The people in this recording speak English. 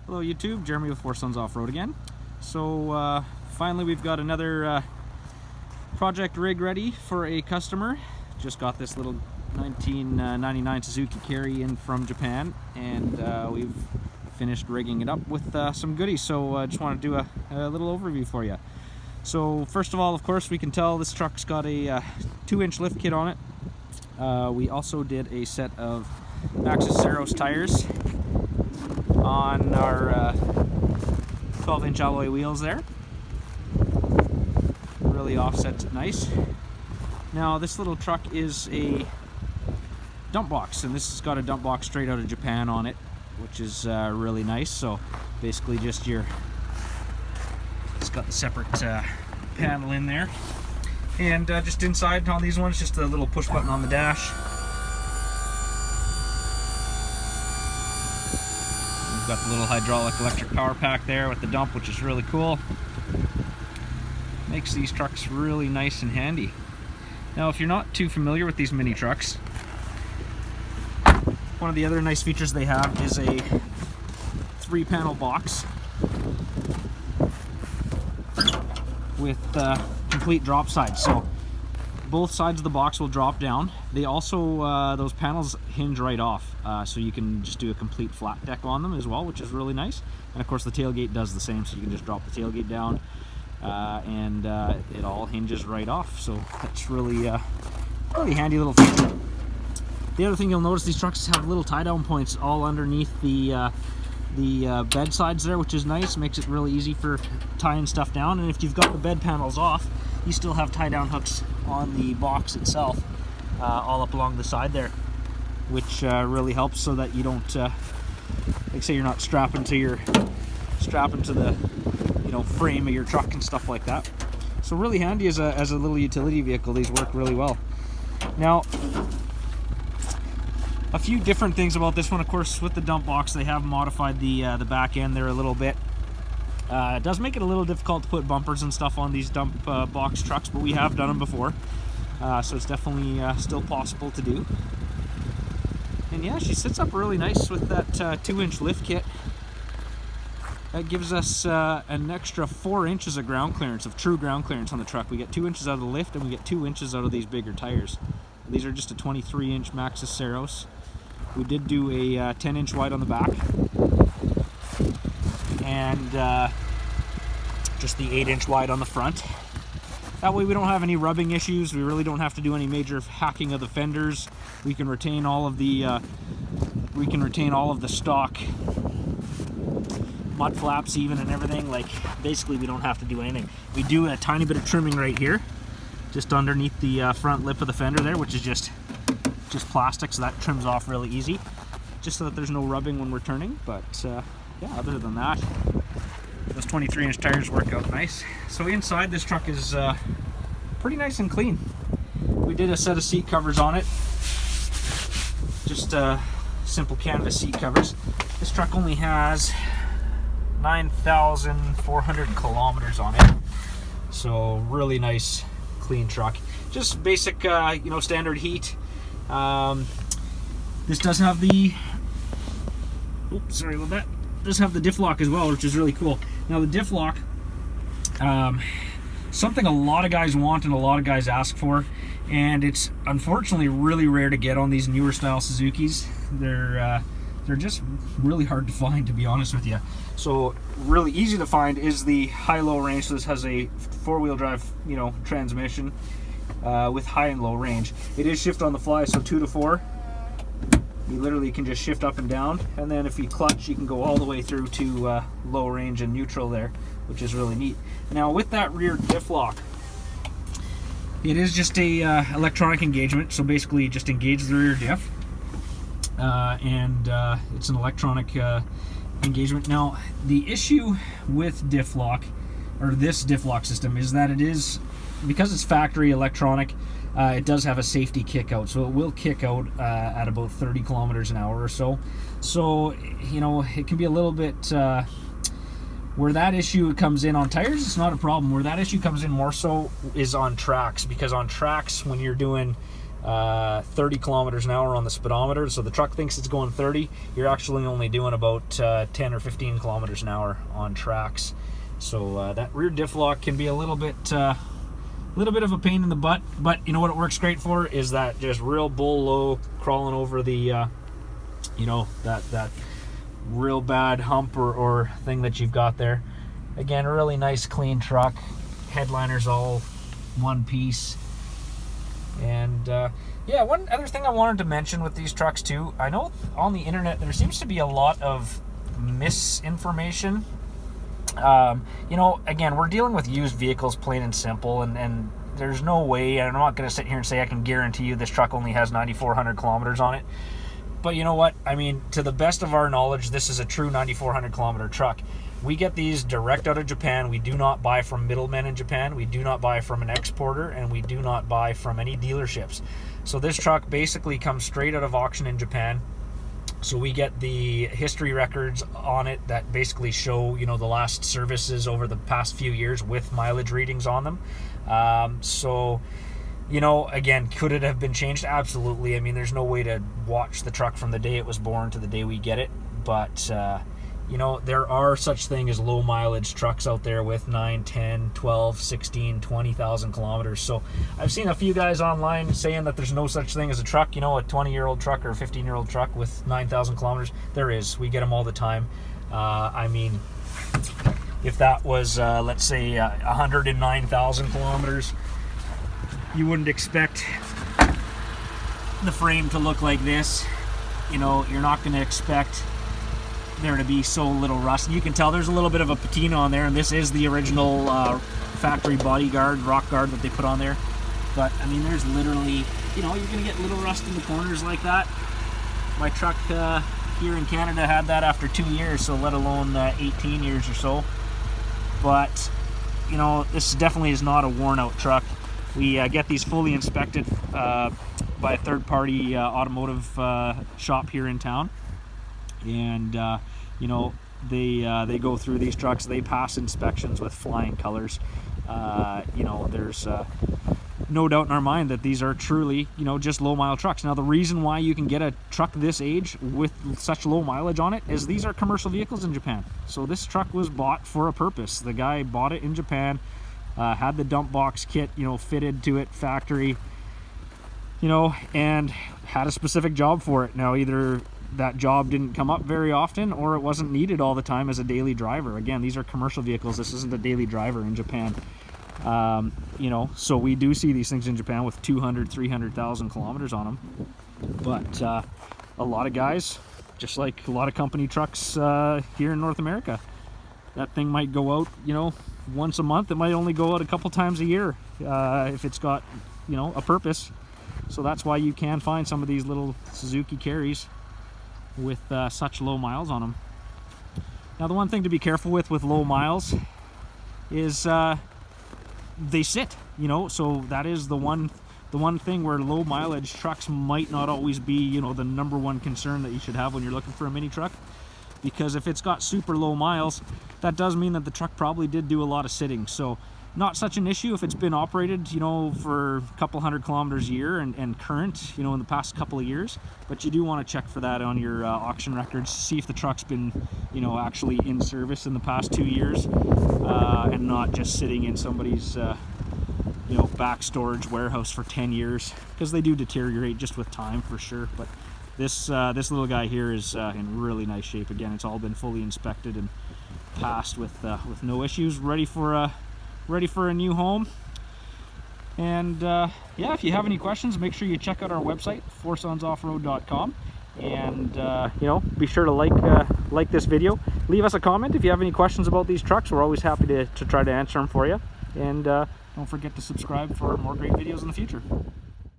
Hello YouTube, Jeremy with Four Sons Off-Road again. So finally we've got another project rig ready for a customer. Just got this little 1999 Suzuki carry in from Japan, and we've finished rigging it up with some goodies. So I just want to do a little overview for you. So first of all, of course, we can tell this truck's got a 2-inch lift kit on it. We also did a set of Maxxis Ceros tires on our 12-inch alloy wheels there. Really offsets it nice. Now this little truck is a dump box, and this has got a dump box straight out of Japan on it, which is really nice. So basically just it's got the separate panel in there, and just inside on these ones, just a little push button on the dash. We've got the little hydraulic electric power pack there with the dump, which is really cool. Makes these trucks really nice and handy. Now if you're not too familiar with these mini trucks, one of the other nice features they have is a 3-panel box with complete drop sides. So both sides of the box will drop down. They also, those panels hinge right off, so you can just do a complete flat deck on them as well, which is really nice. And of course the tailgate does the same, so you can just drop the tailgate down, and it all hinges right off. So that's really really handy little feature. The other thing you'll notice, these trucks have little tie-down points all underneath the bed sides there, which is nice. Makes it really easy for tying stuff down. And if you've got the bed panels off, you still have tie-down hooks on the box itself, all up along the side there, which really helps so that you don't, like say, you're not strapping to the frame of your truck and stuff like that. So really handy as a little utility vehicle. These work really well. Now, a few different things about this one. Of course, with the dump box, they have modified the back end there a little bit. It does make it a little difficult to put bumpers and stuff on these dump box trucks, but we have done them before, so it's definitely still possible to do. And yeah, she sits up really nice with that 2-inch lift kit. That gives us an extra 4 inches of ground clearance, of true ground clearance on the truck. We get 2 inches out of the lift, and we get 2 inches out of these bigger tires. These are just a 23-inch Maxxis Ceros. We did do a 10-inch wide on the back, and just the 8-inch wide on the front. That way we don't have any rubbing issues. We really don't have to do any major hacking of the fenders. We can retain all of the stock mud flaps even and everything. Like, basically we don't have to do anything. We do a tiny bit of trimming right here, just underneath the front lip of the fender there, which is just plastic, so that trims off really easy, just so that there's no rubbing when we're turning. But yeah, other than that, those 23-inch tires work out nice. So inside, this truck is pretty nice and clean. We did a set of seat covers on it, just simple canvas seat covers. This truck only has 9,400 kilometers on it, so really nice clean truck. Just basic standard heat. This does have the does have the Diff Lock as well, which is really cool. Now the Diff Lock, something a lot of guys want and a lot of guys ask for, and it's unfortunately really rare to get on these newer style Suzukis. They're just really hard to find, to be honest with you. So really easy to find is the high-low range. So this has a 4-wheel drive, transmission with high and low range. It is shift on the fly, so 2 to 4. You literally can just shift up and down, and then if you clutch, you can go all the way through to low range and neutral there, which is really neat. Now with that rear Diff Lock, it is just a electronic engagement. So basically, you just engage the rear diff, and it's an electronic engagement. Now the issue with Diff Lock, or this Diff Lock system, is that it is, because it's factory electronic, it does have a safety kick out, so it will kick out at about 30 kilometers an hour or so. So it can be a little bit Where that issue comes in on tires, it's not a problem. Where that issue comes in more so is on tracks, because on tracks, when you're doing 30 kilometers an hour on the speedometer, so the truck thinks it's going 30, you're actually only doing about 10 or 15 kilometers an hour on tracks. So that rear diff lock can be a little bit of a pain in the butt, but you know what it works great for is that just real bull low crawling over the you know, that real bad hump or thing that you've got there. Again, a really nice clean truck. Headliner's all one piece. And yeah, one other thing I wanted to mention with these trucks too, I know on the internet there seems to be a lot of misinformation. You know, again, we're dealing with used vehicles, plain and simple, and there's no way, I'm not going to sit here and say I can guarantee you this truck only has 9,400 kilometers on it. But you know what? I mean, to the best of our knowledge, this is a true 9,400 kilometer truck. We get these direct out of Japan. We do not buy from middlemen in Japan. We do not buy from an exporter, and we do not buy from any dealerships. So this truck basically comes straight out of auction in Japan. So we get the history records on it that basically show, you know, the last services over the past few years with mileage readings on them. So, you know, again, could it have been changed? Absolutely. I mean, there's no way to watch the truck from the day it was born to the day we get it. But, you know, there are such things as low mileage trucks out there with 9, 10, 12, 16, 20,000 kilometers. So I've seen a few guys online saying that there's no such thing as a truck, you know, a 20-year-old truck or a 15-year-old truck with 9,000 kilometers. There is. We get them all the time. I mean, if that was, let's say, 109,000 kilometers, you wouldn't expect the frame to look like this. You know, you're not going to expect there to be so little rust. You can tell there's a little bit of a patina on there, and this is the original factory bodyguard, rock guard that they put on there. But I mean, there's literally, you know, you're going to get little rust in the corners like that. My truck here in Canada had that after 2 years, so let alone 18 years or so. But, you know, this definitely is not a worn out truck. We get these fully inspected by a third-party automotive shop here in town, and you know, they go through these trucks. They pass inspections with flying colors. You know, there's no doubt in our mind that these are truly, you know, just low mile trucks. Now, the reason why you can get a truck this age with such low mileage on it is these are commercial vehicles in Japan. So this truck was bought for a purpose. The guy bought it in Japan. Had the dump box kit, you know, fitted to it factory, you know, and had a specific job for it. Now, either that job didn't come up very often or it wasn't needed all the time as a daily driver. Again, these are commercial vehicles. This isn't a daily driver in Japan. You know, so we do see these things in Japan with 200, 300,000 kilometers on them. But a lot of guys, just like a lot of company trucks here in North America, that thing might go out, you know, once a month. It might only go out a couple times a year if it's got, you know, a purpose. So that's why you can find some of these little Suzuki carries with such low miles on them. Now, the one thing to be careful with low miles is they sit, you know, so that is the one thing where low mileage trucks might not always be, you know, the number one concern that you should have when you're looking for a mini truck. Because if it's got super low miles, that does mean that the truck probably did do a lot of sitting. So not such an issue if it's been operated, you know, for a couple hundred kilometers a year and current, you know, in the past couple of years. But you do want to check for that on your auction records, see if the truck's been, you know, actually in service in the past 2 years and not just sitting in somebody's, you know, back storage warehouse for 10 years, because they do deteriorate just with time for sure. But this little guy here is in really nice shape. Again, it's all been fully inspected and passed with no issues, ready for a new home. And yeah, if you have any questions, make sure you check out our website, foursonsoffroad.com, and you know, be sure to like this video. Leave us a comment if you have any questions about these trucks. We're always happy to try to answer them for you. And don't forget to subscribe for more great videos in the future.